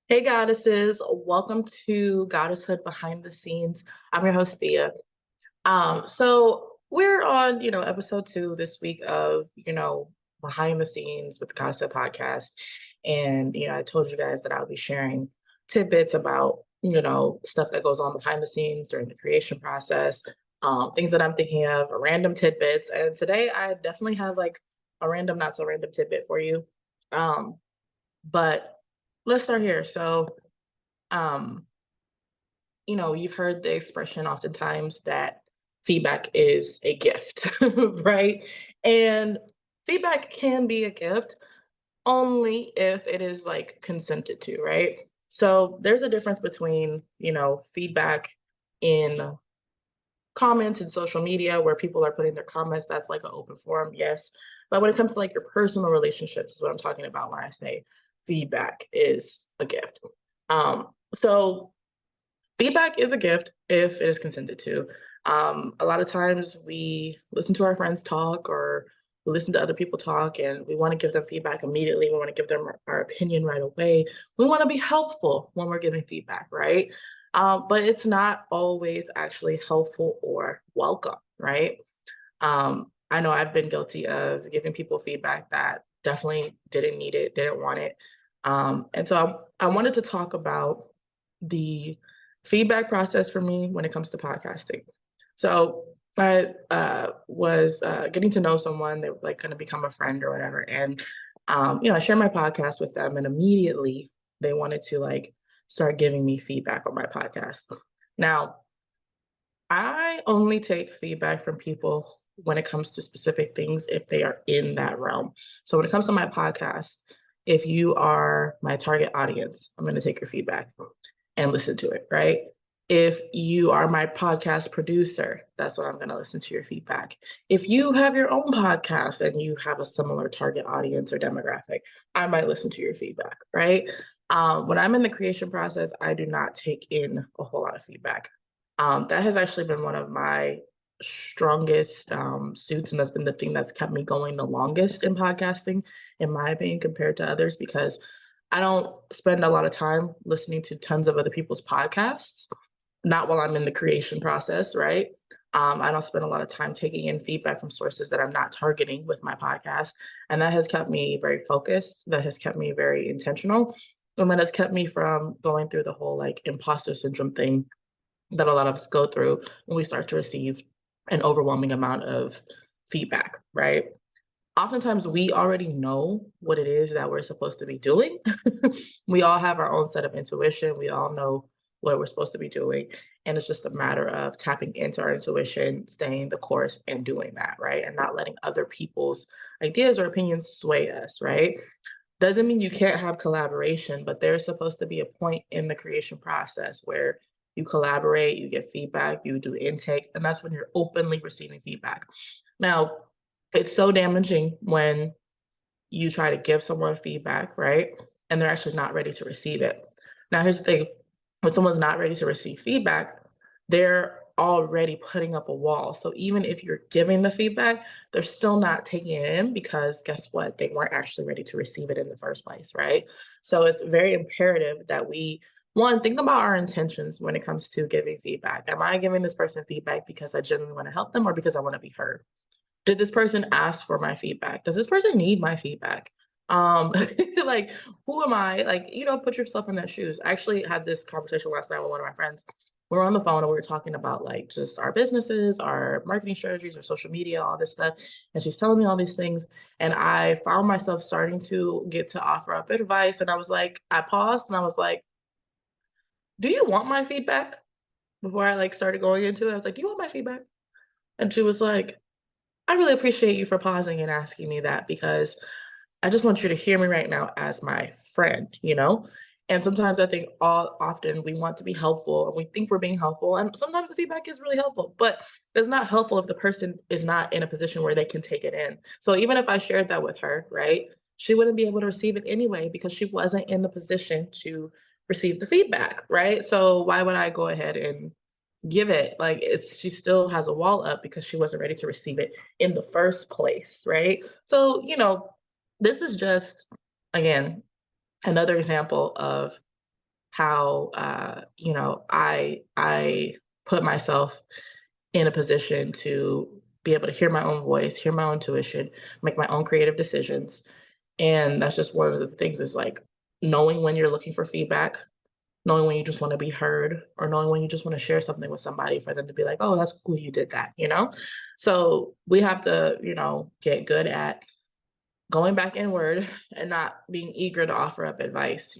Hey, goddesses. Welcome to Goddesshood Behind the Scenes. I'm your host, Thea. So we're on, episode 2 this week of, behind the scenes with the Goddesshood podcast. And, I told you guys that I'll be sharing tidbits about, stuff that goes on behind the scenes during the creation process, things that I'm thinking of, random tidbits. And today I definitely have like a random, not so random tidbit for you. Um, but let's start here. So, um, you've heard the expression oftentimes that feedback is a gift, right? And feedback can be a gift only if it is like consented to, right? So there's a difference between, feedback in comments and social media where people are putting their comments, that's like an open forum, yes. But when it comes to like your personal relationships, is what I'm talking about when I say feedback is a gift. So feedback is a gift if it is consented to. A lot of times we listen to our friends talk or we listen to other people talk and we want to give them feedback immediately. We want to give them our opinion right away. We want to be helpful when we're giving feedback, right? But it's not always actually helpful or welcome, right? I know I've been guilty of giving people feedback that definitely didn't need it, didn't want it. And so I wanted to talk about the feedback process for me when it comes to podcasting. So I was getting to know someone, they were like going to become a friend or whatever. And, I shared my podcast with them and immediately they wanted to like start giving me feedback on my podcast. Now, I only take feedback from people when it comes to specific things if they are in that realm. So when it comes to my podcast, if you are my target audience, I'm going to take your feedback and listen to it, right? If you are my podcast producer, that's what I'm going to listen to your feedback. If you have your own podcast and you have a similar target audience or demographic, I might listen to your feedback, right? When I'm in the creation process, I do not take in a whole lot of feedback. That has actually been one of my strongest suits, and that's been the thing that's kept me going the longest in podcasting, in my opinion, compared to others, because I don't spend a lot of time listening to tons of other people's podcasts, not while I'm in the creation process, right? I don't spend a lot of time taking in feedback from sources that I'm not targeting with my podcast. And that has kept me very focused. That has kept me very intentional. And that has kept me from going through the whole like imposter syndrome thing that a lot of us go through when we start to receive an overwhelming amount of feedback, right? Oftentimes we already know what it is that we're supposed to be doing. We all have our own set of intuition. We all know what we're supposed to be doing. And it's just a matter of tapping into our intuition, staying the course, and doing that, right? And not letting other people's ideas or opinions sway us, right? Doesn't mean you can't have collaboration, but there's supposed to be a point in the creation process where you collaborate, you get feedback, you do intake, and that's when you're openly receiving feedback. Now, it's so damaging when you try to give someone feedback, right? And they're actually not ready to receive it. Now, here's the thing, when someone's not ready to receive feedback, they're already putting up a wall. So even if you're giving the feedback, they're still not taking it in because guess what? They weren't actually ready to receive it in the first place, right? So it's very imperative that we, one, think about our intentions when it comes to giving feedback. Am I giving this person feedback because I genuinely want to help them or because I want to be heard? Did this person ask for my feedback? Does this person need my feedback? Um, like, who am I? Like, put yourself in their shoes. I actually had this conversation last night with one of my friends. We were on the phone and we were talking about like just our businesses, our marketing strategies, our social media, all this stuff. And she's telling me all these things. And I found myself starting to get to offer up advice. And I was like, I paused and I was like, do you want my feedback? Before I like started going into it, I was like, do you want my feedback? And she was like, I really appreciate you for pausing and asking me that because I just want you to hear me right now as my friend. And sometimes I think all often we want to be helpful and we think we're being helpful. And sometimes the feedback is really helpful, but it's not helpful if the person is not in a position where they can take it in. So even if I shared that with her, right, she wouldn't be able to receive it anyway because she wasn't in the position to receive the feedback, right? So why would I go ahead and give it? Like she still has a wall up because she wasn't ready to receive it in the first place, right? So, this is just again, another example of how I put myself in a position to be able to hear my own voice, hear my own intuition, make my own creative decisions. And that's just one of the things is like knowing when you're looking for feedback, knowing when you just want to be heard, or knowing when you just want to share something with somebody for them to be like, oh, that's cool, you did that. So we have to, get good at going back inward and not being eager to offer up advice.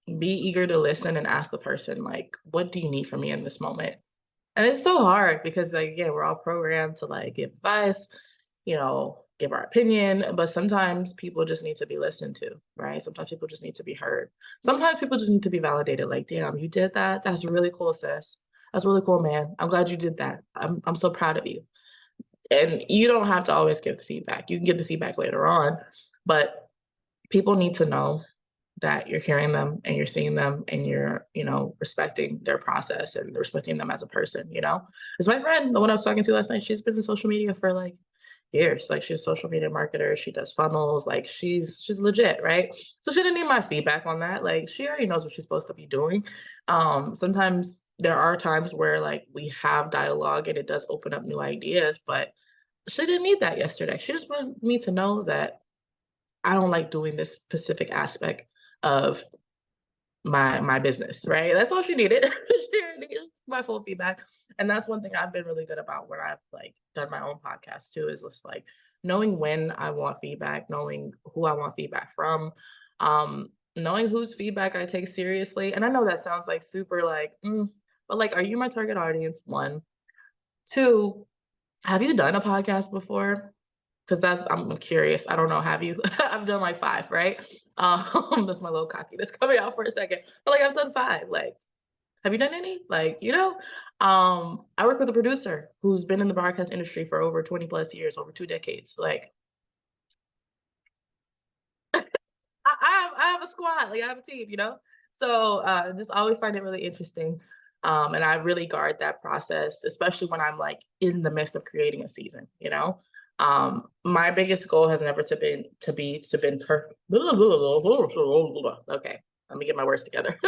Be eager to listen and ask the person, like, what do you need from me in this moment? And it's so hard because, like, again, we're all programmed to like give advice, give our opinion, but sometimes people just need to be listened to, right? Sometimes people just need to be heard. Sometimes people just need to be validated. Like, damn, you did that. That's really cool, sis. That's really cool, man. I'm glad you did that. I'm so proud of you. And you don't have to always give the feedback. You can give the feedback later on, but people need to know that you're hearing them and you're seeing them and you're, respecting their process and respecting them as a person. It's my friend, the one I was talking to last night, she's been in social media for like years. Like she's a social media marketer, she does funnels, like she's legit, right? So she didn't need my feedback on that. Like she already knows what she's supposed to be doing. Sometimes there are times where like we have dialogue and it does open up new ideas, but she didn't need that yesterday. She just wanted me to know that I don't like doing this specific aspect of my business, right? That's all she needed. She needed my full feedback. And that's one thing I've been really good about when I've like done my own podcast too, is just like knowing when I want feedback, knowing who I want feedback from, knowing whose feedback I take seriously. And I know that sounds like super like, but like, are you my target audience? One. Two, have you done a podcast before? Because I'm curious. I don't know. Have you? I've done like 5, right? That's my little cockiness coming out for a second. But like I've done 5. Like, have you done any? Like, I work with a producer who's been in the broadcast industry for over 20 plus years, over 2 decades. Like, I have a squad, like I have a team. So just always find it really interesting. And I really guard that process, especially when I'm like in the midst of creating a season. My biggest goal has never been perfect. Okay, let me get my words together.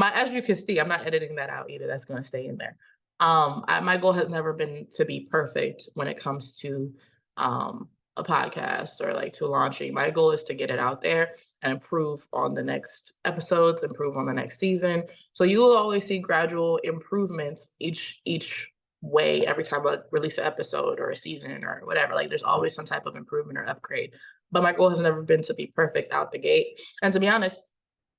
As you can see, I'm not editing that out either. That's going to stay in there. My goal has never been to be perfect when it comes to a podcast or like to launching. My goal is to get it out there and improve on the next episodes, improve on the next season. So you will always see gradual improvements each way every time I release an episode or a season or whatever. Like there's always some type of improvement or upgrade. But my goal has never been to be perfect out the gate. And to be honest,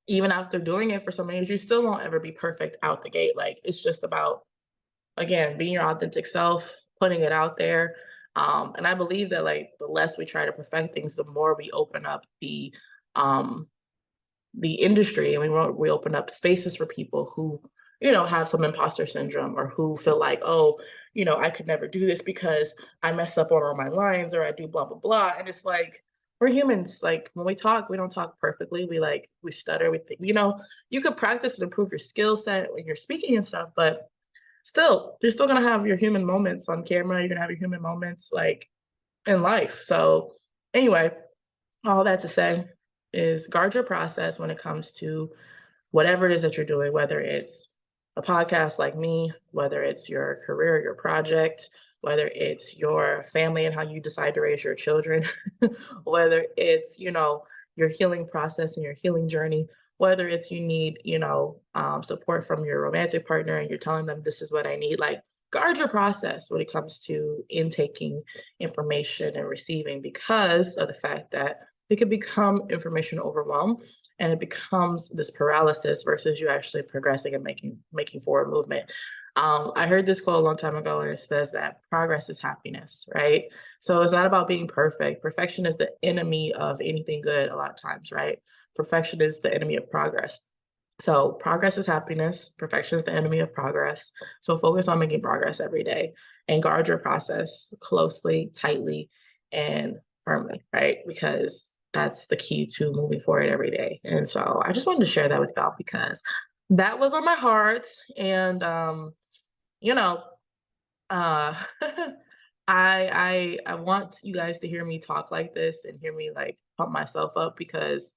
even after doing it for so many years, you still won't ever be perfect out the gate. Like it's just about, again, being your authentic self, putting it out there. And I believe that like the less we try to perfect things, the more we open up the industry, and we open up spaces for people who have some imposter syndrome or who feel like, oh, I could never do this because I mess up on all my lines or I do blah blah blah. And it's like we're humans. Like when we talk, we don't talk perfectly. We stutter. We think, you could practice and improve your skill set when you're speaking and stuff, but still, you're still gonna have your human moments on camera. You're gonna have your human moments like in life. So anyway, all that to say is guard your process when it comes to whatever it is that you're doing, whether it's a podcast like me, whether it's your career, your project, whether it's your family and how you decide to raise your children, whether it's, your healing process and your healing journey, whether it's you need, support from your romantic partner and you're telling them this is what I need. Like guard your process when it comes to intaking information and receiving, because of the fact that it could become information overwhelm and it becomes this paralysis versus you actually progressing and making forward movement. I heard this quote a long time ago, and it says that progress is happiness, right? So it's not about being perfect. Perfection is the enemy of anything good a lot of times, right? Perfection is the enemy of progress. So progress is happiness. Perfection is the enemy of progress. So focus on making progress every day and guard your process closely, tightly, and firmly, right? Because that's the key to moving forward every day. And so I just wanted to share that with y'all because that was on my heart. And you know, uh I want you guys to hear me talk like this and hear me like pump myself up, because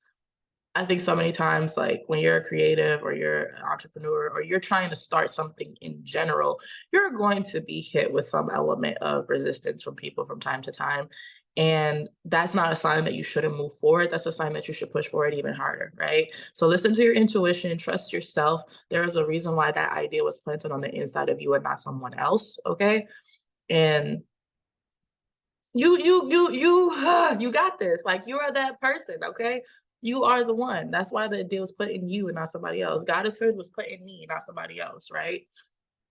I think so many times, like when you're a creative or you're an entrepreneur or you're trying to start something in general, you're going to be hit with some element of resistance from people from time to time. And that's not a sign that you shouldn't move forward. That's a sign that you should push forward even harder, right? So listen to your intuition, trust yourself. There is a reason why that idea was planted on the inside of you and not someone else, okay? And you got this. Like, you are that person, okay? You are the one. That's why the deal was put in you and not somebody else. Goddesshood was put in me, not somebody else, right?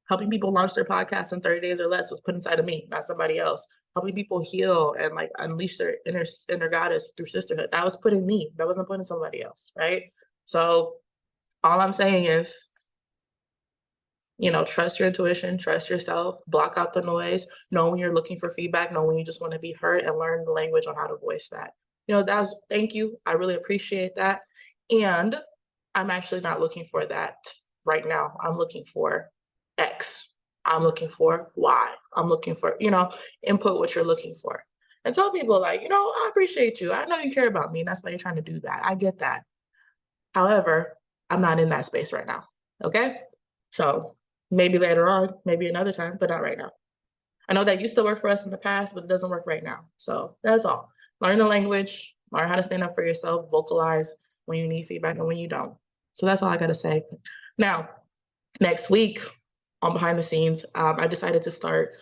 Helping people launch their podcast in 30 days or less was put inside of me, not somebody else. Helping people heal and like unleash their inner goddess through sisterhood, that was put in me. That wasn't put in somebody else, right? So all I'm saying is, trust your intuition, trust yourself, block out the noise, know when you're looking for feedback, know when you just want to be heard, and learn the language on how to voice that. Thank you. I really appreciate that. And I'm actually not looking for that right now. I'm looking for X. I'm looking for Y. I'm looking for, input what you're looking for. And tell people, like, I appreciate you. I know you care about me, and that's why you're trying to do that. I get that. However, I'm not in that space right now. Okay? So maybe later on, maybe another time, but not right now. I know that used to work for us in the past, but it doesn't work right now. So that's all. Learn the language, learn how to stand up for yourself, vocalize when you need feedback and when you don't. So that's all I got to say. Now, next week on Behind the Scenes, I decided to start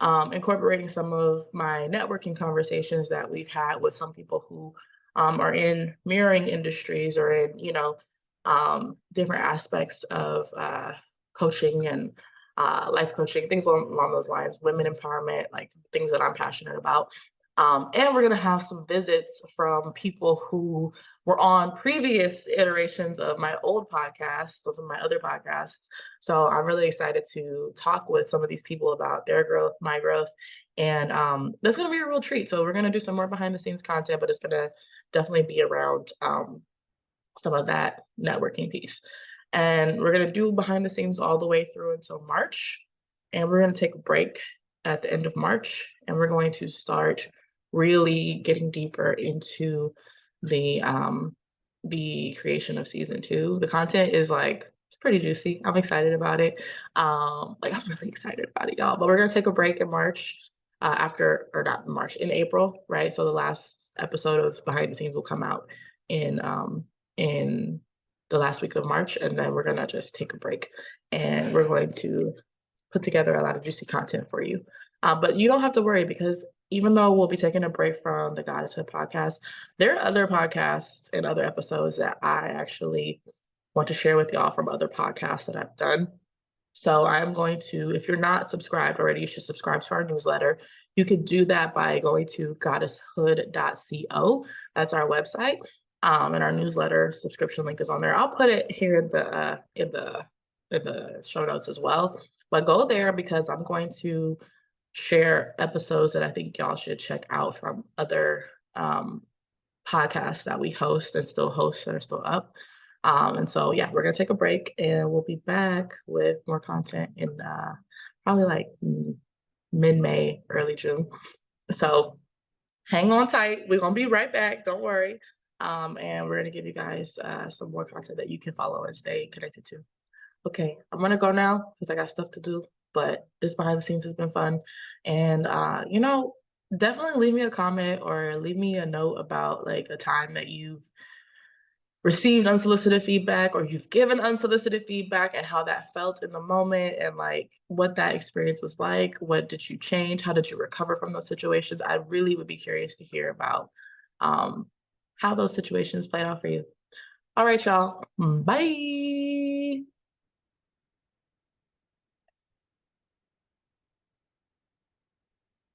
incorporating some of my networking conversations that we've had with some people who are in mirroring industries or in, different aspects of coaching and life coaching, things along those lines, women empowerment, like things that I'm passionate about. And we're going to have some visits from people who were on previous iterations of my old podcasts, those are my other podcasts. So I'm really excited to talk with some of these people about their growth, my growth, and that's going to be a real treat. So we're going to do some more behind the scenes content, but it's going to definitely be around some of that networking piece. And we're going to do behind the scenes all the way through until March. And we're going to take a break at the end of March. And we're going to start really getting deeper into the creation of season 2. The content is like, it's pretty juicy. I'm excited about it. I'm really excited about it, y'all. But we're going to take a break in March. Not in March, in April, right? So the last episode of Behind the Scenes will come out in the last week of March, and then we're gonna just take a break, and we're going to put together a lot of juicy content for you. But you don't have to worry, because even though we'll be taking a break from the Goddesshood podcast, there are other podcasts and other episodes that I actually want to share with y'all from other podcasts that I've done. So I'm going to, if you're not subscribed already, you should subscribe to our newsletter. You could do that by going to goddesshood.co. That's our website. And our newsletter subscription link is on there. I'll put it here in the show notes as well. But go there, because I'm going to share episodes that I think y'all should check out from other podcasts that we host and still host that are still up. And so, yeah, we're going to take a break, and we'll be back with more content in probably like mid-May, early June. So hang on tight. We're going to be right back. Don't worry. And we're going to give you guys some more content that you can follow and stay connected to. Okay, I'm going to go now because I got stuff to do. But this behind the scenes has been fun. And, definitely leave me a comment or leave me a note about like a time that you've received unsolicited feedback or you've given unsolicited feedback and how that felt in the moment and like what that experience was like. What did you change? How did you recover from those situations? I really would be curious to hear about how those situations played out for you. All right, y'all. Bye.